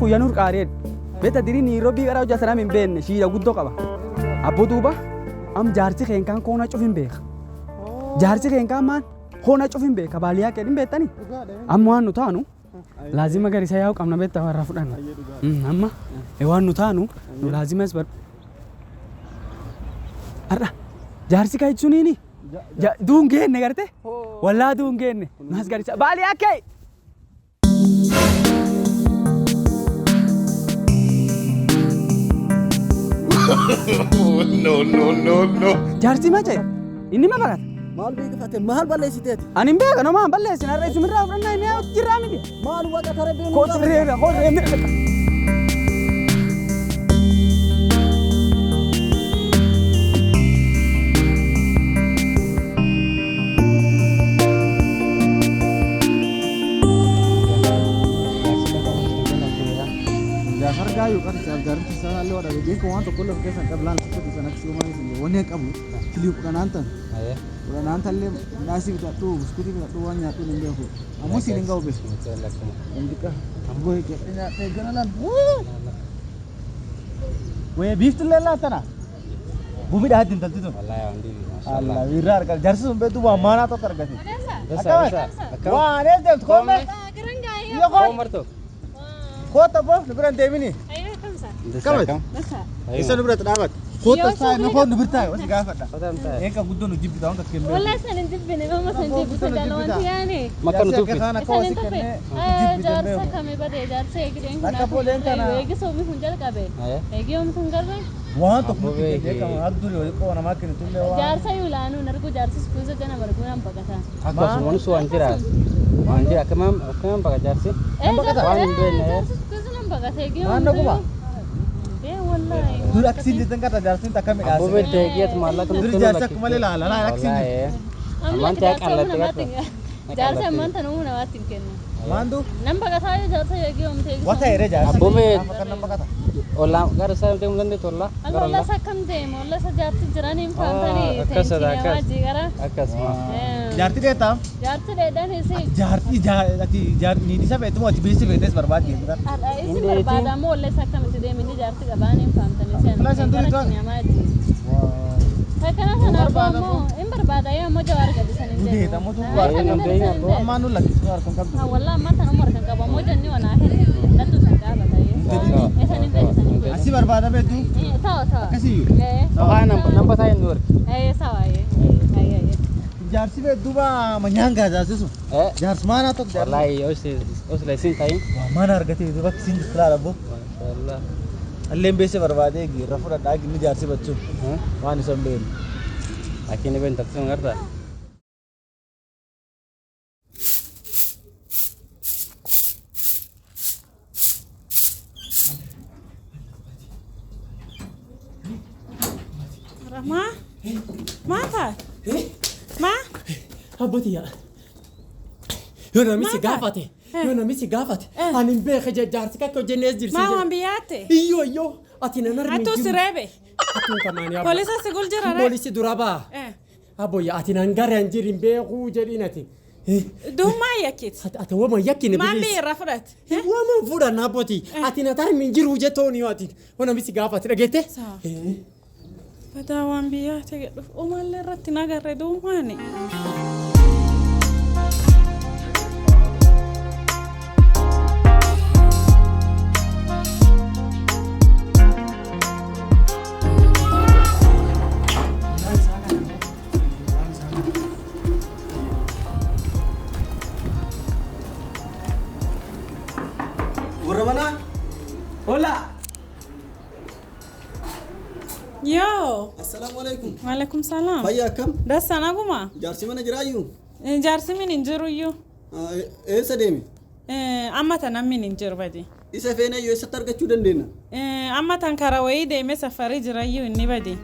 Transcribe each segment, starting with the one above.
يا نور قارين بيت دري نيروبي غراو جاسنا من بين شي غدو قبا ابو دوبا ام جارتي خين كان كونا شوفين بيخ جارتي خين كان مان كونا شوفين بيخ باليا كدين بيتاني ام وان نتانو لازم اگر يسايو قمنا بيت تورا فدان اما وان نتانو لازم اسبر ارا جارتي كاي تشونيني دونغين نغرتي ولا دونغين ناس غاري باليا كاي no. Jarsi macam ini mah bakat. Mal begi fatih, mahal balai sitet. Anim bega, no mahal balai. Sinar itu mirra, orang lain ya kiram ini. Mal wajar thare begi. Kau remeh. Harga yuk kan sejarah kisah lalu ada jadi kawan tu kalau kita sampai belan seperti sana semua ini wanita kamu kiliu bukan nanti bukan nanti le nasi kita tu skuti kita tu wanita tu nengau aku kamu sih nengau bes indika kamu kayaknya tegalan weh beef tu le lah tanah bumi dah hadir tentu tu Allah virar kalau jarsi sampai tu mana tu tergasi wah ni tu komen iya komen tu Kau apa? Lebaran Demini. Ayo kan sa. Kamu? Masa. Isa lebaran dapat. Kau tak saya nak kau lebaran tahu. Masih gafat dah. Yang kau gudo nujib kita orang tak kena. Wala sa nindip bine mama sa nindip sa dalawang tiyani. Makan nutup. Kau Sa nindip jar sa kami bade jar sa ekdeng. Egi so mi hunjal kabe. Egi om sungar bai. Wah tu kau kamu ada dulu kau nama kini tu le. Jar sa yulanu narku jar sa school sa jana barku nam pagasa. Aku semua nusu anjiran. Anjir akamam pakai jar sih. Pagasa egi om. Mana gua? Wallahi. Dulu aksin di tengah tak jarsin tak kami Aku bete giat malah tu. Dulu jarsa kembali lah aksin. Aman cek Allah tu. Jarsa aman tanu na watin kenna. Mandu? Nampak kata saya jarsa egi om tegi. Wata ere jarsa. Aku bete. Makan nampak kata. Olah, gar saya temu dengan itu olah. Allah sakam deh, Allah sajarti jerani infantani. Akas ada akas. Aji gara. Akas mah. Jarti dia tahu? Jarti deh dan isi. Jarti ni di siapa itu mau dibeli beres berbat gitu kan? Ada isi berbada mau Allah sakam itu deh mini jarti kabani infantani sen. Kelas yang tu. Saya kena sana kamu, ini berbada ya mau jawar ke di sana. Udah, kamu tu keluar kan kamu. Amanu lagi keluar kan kamu. Wallah mata nomor kan kamu mau jadi mana akhir. Dan tu sangka bata ya. Esa ni deh sana. Asih berbada betul. Tahu. Kasih. Oh, nampak saya nur. Sawa ya. Ay. Jarsi be duba menyangga jarsi su. Jars mana tu jarsi? Wallahi, os lesin tay. Wah, mana harga tu duba kisin kelar abu. Masyaallah. Allem bese barbadegi rafura dagi ni jarsi baccu. Wani sambil. Akhirnya bentar tu ngerti. Ma? Ma apa? Ma? Apa dia? Yona misi gafate. Yona misi gafate. Anim bege jarsi kakko jenes dirsi. Ma wambiate? Iyo. Atina nar min. Atu sirebe. Atun kamani abo. Polisi segul jira re. Polisi duraba. Abo ya atina ngare anjirin begu jedinati. Duma yakit. Ata wama yakin bilis. Mami rafrat. Wama fura napoti. Atina tar min jiru jetoni atin. Wana misi gafate regete. Pada wambiate. Omalle ratti nagarre dumani. Mana? Hola. Yo. Assalamualaikum. Waalaikumsalam. Bayya kam? Das sana guma. Jarsi mana jirayu? Jarsi min injiru yo. Esa demi. Amma tan min injiru badi. Isa fene yo isa targa chudan dena. Amma tan karawai de me safari jirayu ni badi.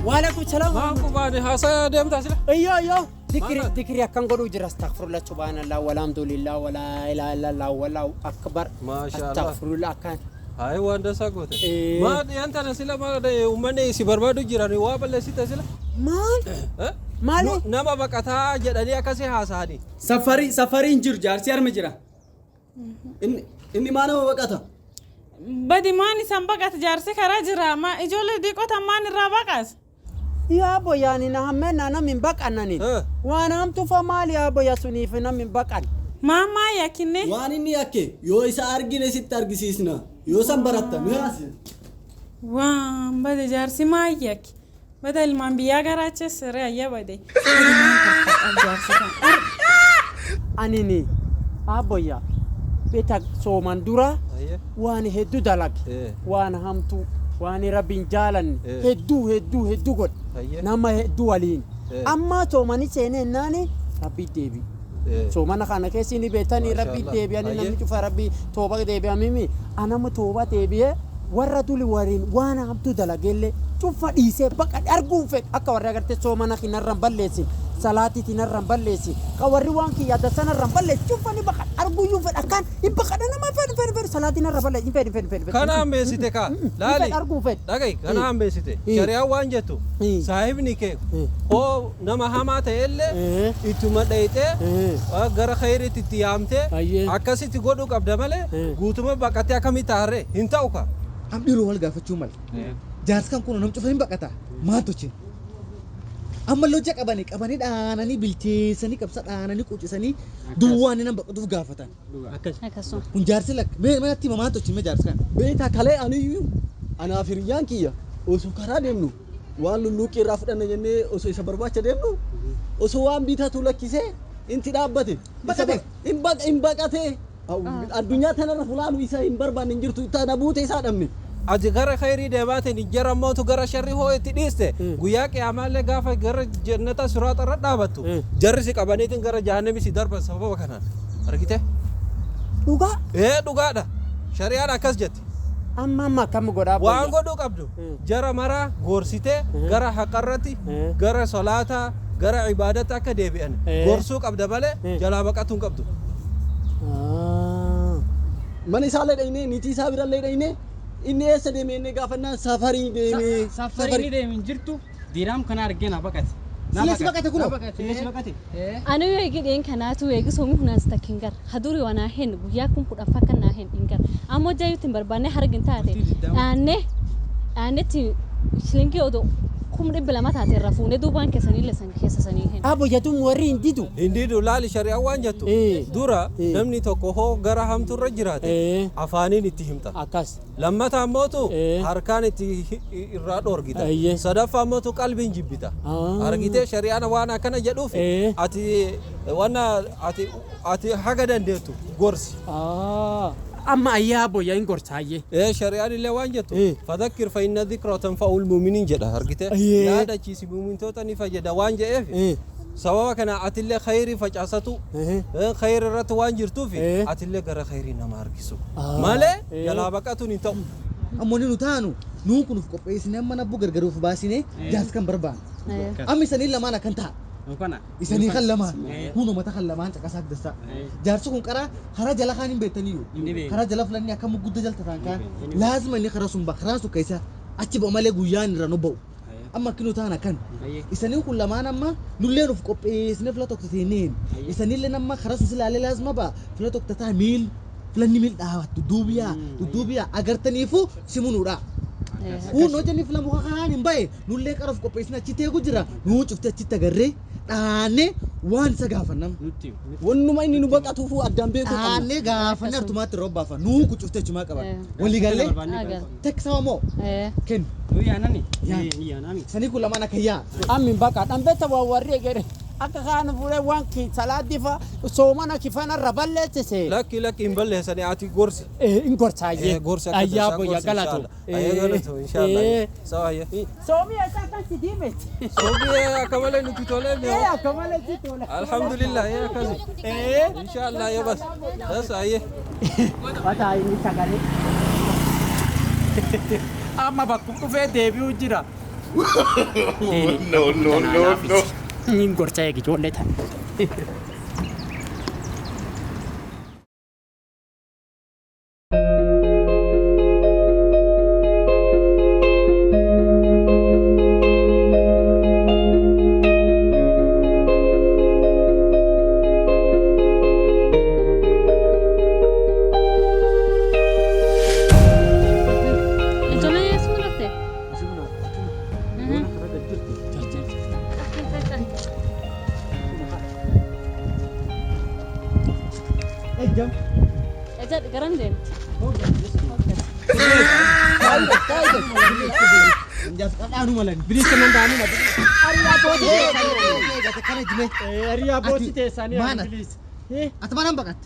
Waalaikum salam. Maafku baade hasa dem tasila. Iyo. Dikri akan godu jira astaghfirullah subhanallah walhamdulillah wala ilaha illallah wallahu akbar. Masyaallah. Astaghfirullah kan. Hai wanda sagote. Ma yanta na sila ma da umane si barbadu jirani wa balle sita sila. Maali? Nama baqataa jedhani akasi haasani. Safari injir jaarsi arma jira. Inni maa nama baqata? Badi maani san baqata jaarsi karaa jira ma ijoollee diiqota maan irraa baqas. Yaa boyaani na hammeenna namin baqannani. Waan hamtu fa maali yaa boya suniif namin baqan. Maamaa yakkinne. Waan inni yakke yoo isa argine sitti argisiisna. Yoo san baratta mi'aasi. Waan bade jaarsi maa yakki. Bada ilmaan biyyaa garaacha siree ayya bade. Anini aboya beta sooman dura waan hedduu dalag waan hamtu waan rabbiin jaalan hedduu god nama hedduu waliin amma soomani seenennaani rabbi deebi soomana kana keessi ni beetanii rabbi deebi'anii namni cufa rabbi tooba deebi'amimi anama tooba deebi'ee warra tuli wariin waan hamtu dalageelle cufa dhiisee baqa arguun fedhe akka warra agartee soomana kinarran balleessin salaati tinarran balleessi qawarri waan kiyyaata sanarran balleessi cufa ni baqa arguun fedhe akkaan hin baqadha nama fedhe salaati narra balleessi fedhe kana ammeessite ka laali arguun fedhe dhagay kana ammeessite shari'aa waan jettu saahibni kee oo nama hamaa ta'ellee ittuma dhayxee gara khayriitti itti yaamtee akkasitti godhuu qabda malee guutuma baqatee akkamitti taarree hin ta'u ka Amdiru wal gaafachuu mal. Jaarskan kun nam cufa hin baqata. Maatochi. Amma lojja qabanii dhaananii bilcheessanii qabsa dhaananii quucisanii duwwaan nam baqatuuf gaafatan. Akkasuma. Kun jaarsi lak mee atti maatochi mee jaarskan. Beeta kalee aniyyuu anaaf hiriyyaan kiyya osoo karaa deemnu waan lulluuqii irraa fudhanna jennee osoo isa barbaacha deemnu osoo waan bitatu lakkisee inti dhaabbate. Hin baqatee. Addunyaa tanarra fulaanu isa hin barbaanne hin jirtu tana buute isaa dhabne. Ati gara khayrii deebaate ni jaramootu gara sharri hoo itti dhiiste guyyaa qiyamaallee gaafa gara jannata siraata irra dhaabattu jarri si qabaniitiin gara jahannami si darban sababa kanaan argite? Dhugaa? Dhugaadha. Shari'aan akkas jetti. Amma kam godhaa waan godhuu qabdu jara maraa goorsitee gara haqarratti gara salaataa gara ibaadata akka deebi'an goorsuu qabda malee jalaa baqatuu hin qabdu. Mana isaallee dhayne niitii isaa birallee dhayne inni eessa deeme inni gaafannaan safarii deeme. Safarii deeme jirtu diiraam kana argina baqate. Silees baqate kuno. Silees baqate. Anu eegideen kanaatu eegisoomi hunaas takkin gar haduri wanaa hen guyyaa kun kudha fakkanaa hen ingar ammoo jaayuutiin barbaanne hargin taate aannetti shilinkii odoo kum dhibba lama taate irraa fuunee duubaan keessanii lesan keessasanii hin. Abo jatuun warri hindidu laali shari'aa waan jettu dura namni tokko hoo gara hamtuurra jiraate afaaniin itti himta. Akkas. Lammata ammootu harkaan itti irraa dhoorgita. Sadaffaa ammootu qalbiin jibbita. Argitee shari'aan waan akkana jedhuuf ati haga dandeettu gorsi. Amma ayyaa boya hin gorsaaye. Shari'aan illee waan jettu fadhakkir fa inna dhikra tanfa'ul mu'miniin jedha argite yaadachiisi mu'mintoota ni fayyada waan jedheef sababa kana atillee khayrii facaasatu khayrii irratti waan jirtuuf atillee gara khayrii nama argisu malee jalaa baqatuun hin ta'u. Ammoo ni nutaanu nuu kunuuf qopheessine amma nabbu gargaruuf baasine jaarsi kan barbaadu. Amma isanii lamaan akkan ta'a. Isanii kan lamaan kuno mata kan lamaan caqasaa dassa jaarsi kun qara hara jala kan hin beetaniyo hara jala fulanni akka mugudda jalta kan laazima inni khara sun bakra su kaisa achi ba male guyyaan irra no ba'u amma kinu taana kan isanii kun lamaan amma nullee nuuf qopheessine fila tokko teeneen isanii illee amma khara sun silaalee laazima ba fila tokko tataa miil filanni miil dhaawattu duubiyaa agartaniifu simunuudha. Uno jani filan muka kan hin bae nullee qaraf qopheessine achi teegu jira nuu cufte achi tagarree dhaanee waan isa gaafannam wannuma inni nu baqatuufu addaan beekuu qabna dhaanee gaafannee artumaatti robbaafa nuu kucufte achumaa qaban walii gallee teksawa moo kennu yaanani sanii kun lamaan akka yaa ammin baqa dhambeetta waa warri egere akka kaan fuudhee waan salaaddi fa soomana kifana raballeessise lakki hin balleessani ati gorsi hin gorsaaye ayyaa boya galatu inshallah sawa soomii isaa kan si diimeti soomii akka malee nuti tolee mee akka malee si tolee alhamdulillah akkasi inshallah ya bas sasa bata inni sagalee amma bakku dhufee deebi'u jira no Nhìn gọt xe cái chỗ này thật jam. Ejad garan deemti. Injas kadhaanu malan. Bilis kan danda'anii na bilis. Hariyaa booti Kana jime. hariyaa booti teessanii Maana? bilis. Ati manan baqat.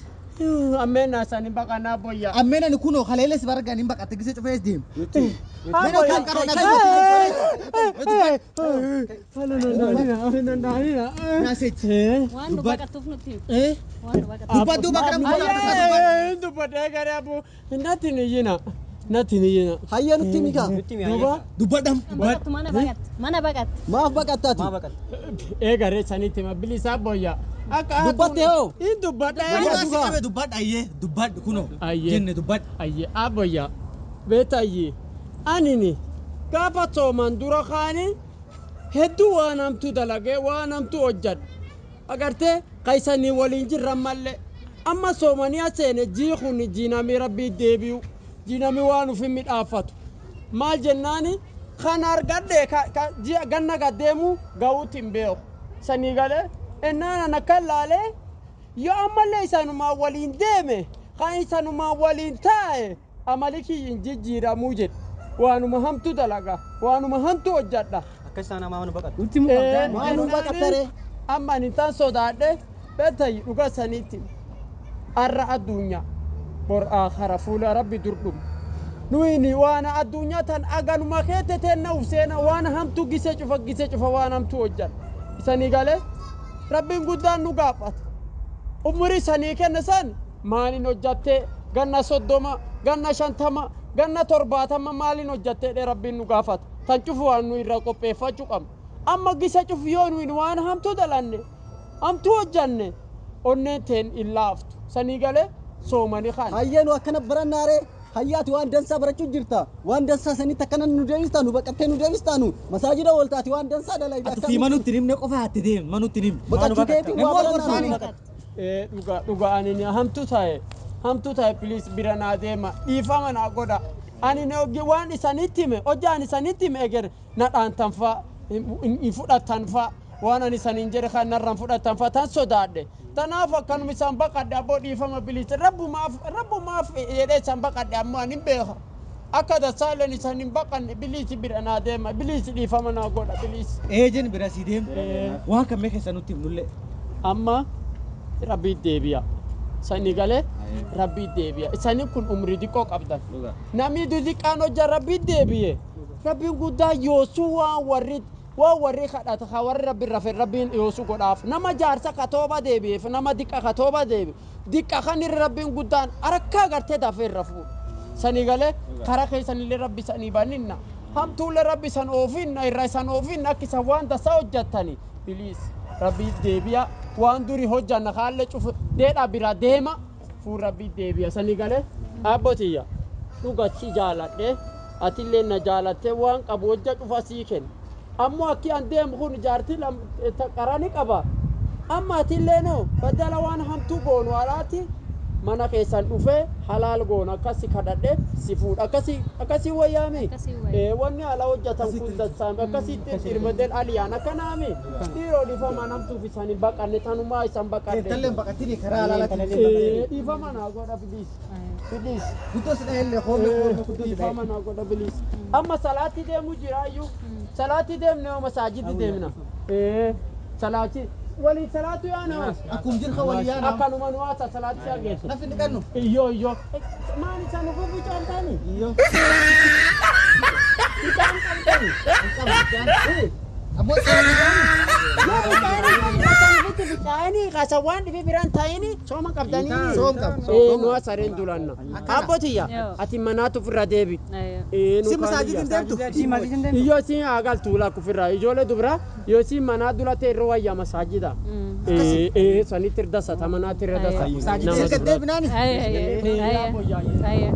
Ammeen naasanii baqanaa boyyaa. Ammeen ani kunoo kaleeles bargaan hin baqatte gisee cufees deem. Meno kan karo Nasech. Waan nu baqatuuf nuti. Waan nu baqatuuf. Dubbaddu baqram Dubbadee garee abu natti ni yina. Natti ni yina. Hayya nutti mika. Duba Dubbadam. Baqatu mana baqat. Mana baqat. Maaf baqattaati. eegaree sanitti ma bilisaa boyyaa. Akka Dubbatte hoo? Hin dubbadhee. Asi qabe dubbad ayyee dubbad kunoo. Ayyee. Jenne dubbad. Ayyee aboyyaa. Beeta ayyee. Anini gaafa sooman dura kaani hedduu waan hamtuu dalagee waan hamtuu hojjadhu. Agartee kaysanii waliin jirran mallee amma soomanii aseene jiikuni jiinamii rabbii deebi'u jiinamii waan ufin midhaafatu maal jennaani kan argadhee ji'a ganna gaddeemu ga'uutti hin beeku sanii galee ennaan ana kan laalee yoo ammallee isanumaa waliin deeme kan isanumaa waliin taa'e amali kiyyin jijjiiramuu jedhe waanuma hamtuu dalaga waanuma hamtuu hojjadha. Akka isaan namaa mana baqatu. Maanuu baqattare. Amma ani tan sodaadhe beetayi dhuga saniitti arra addunyaa bor akhara fuula rabbi durdhum nuyini waana addunyaa tan aganuma keete teenna ufseena waana hamtu gise cufa waan hamtu hojjan isanii galee rabbiin guddaan nu gaafata umurii sanii kenne san maalin hojjattee ganna 30 ganna 50 ganna 70 maalin hojjattee rabbiin nu gaafata tan cufu waan nu irra qopheeffachuu qabna. Amma gisa cufu yoo nuyi waan hamtuu dalanne hamtuu hojjanne onneen teen illaaftu sanii galee soomanii kaan. Hayyeenu akkana barannaare hayyaati waan dansaa barachuu jirta waan dansaa sanitti akkana nu deebistaa nu baqattee nu deebistaa nu masaajida ooltaati waan dansaa dalayda. Ati manutti himne qofa atti deem manutti him. Baqachuu keetii waa barannaare. Dhuga ani hamtuu taa'e piliis bira naa deema dhiifama naa godha ani ne waan isanitti hime hojjaan isanitti hime eger na dhaantan fa'a. In fudhatan fa waan ani saniin jedhe kan narraan fudhatan fa tan sodaadhe tanaaf akkanuma isaan baqadhe abboo dhiifama bilisa rabbumaaf jedhee isaan baqadhe ammoo ani hin beeka akka dasaaleen isaan hin baqanne bilisi bira naa deema bilisi dhiifama naa godha bilisi. Eejen bira si deem waan kan mee keessa nutti himnullee. Amma rabbii deebi'a sanii galee rabbii deebi'a isanii kun umrii xiqqoo qabdan namni xiqqaan hojja rabbii deebi'e rabbiin guddaa yoosuu waan warri kadhata ka warri rabbiin rafe rabbiin yoosuu godhaaf nama jaarsa katooba deebi'eef nama diqqa katooba deebi'e diqqa kan irra rabbiin guddaan arakkaa gartee dafee irra fuudha sanii galee karaa keessanillee rabbi sanii baninna hamtuullee rabbi san oofinna irra isan oofinna akka isan waan tasaa hojjattani biliis rabbii deebi'a waan duri hojjanna kaallee cufu deedhaa bira deema fuun rabbii deebi'a sanii galee dhaabbotiyya dhugatti jaaladhee atillee na jaalattee waan qabu hojja cufa sii kenna ammoo akki an deemu kun jaartii qarani qaba amma atillee no badala waan hamtuu goonu alaati mana keessan dhufee halaal goonu akkasi kadhadhe si fuudha akkasi wayyaami wanni ala hojjatan kun dassaame akkasitti irmadeen aliyaan akkanaami dhiiroo dhiifama namtuuf isanii baqanne tanumaa isan baqanne Talleen baqattini karaa alaalatti. dhiifama naa godha biliis Guddoo si dhahellee hoomne dhiifama naa godha biliis amma salaatti deemu jiraayyuu salaatti deemne yoo masaajidi deemna salaatti walii salaatu yaana akkum jirka waliyyaana. akkanuma nu haasa salaatti isaa geessu Nafi ni qannu. iyyoo maal isa nu fufi caamtaani Iyyoo. isaan qabtani Ammoo Bicaanii kasawwan dhibi biraan taa'ini sooma qabdanii Soom qab. nu asareen dulanna abbotiyya ati manaatu ofirra deebi Si masaajidin deemtu. iyyoo si agaltu lakkufirra ijoollee dubra yoo si manaa dulate irra wayya masaajida sanitti irdasa ta manaatti irra dasa Masaajidin deebinaani. Ayya.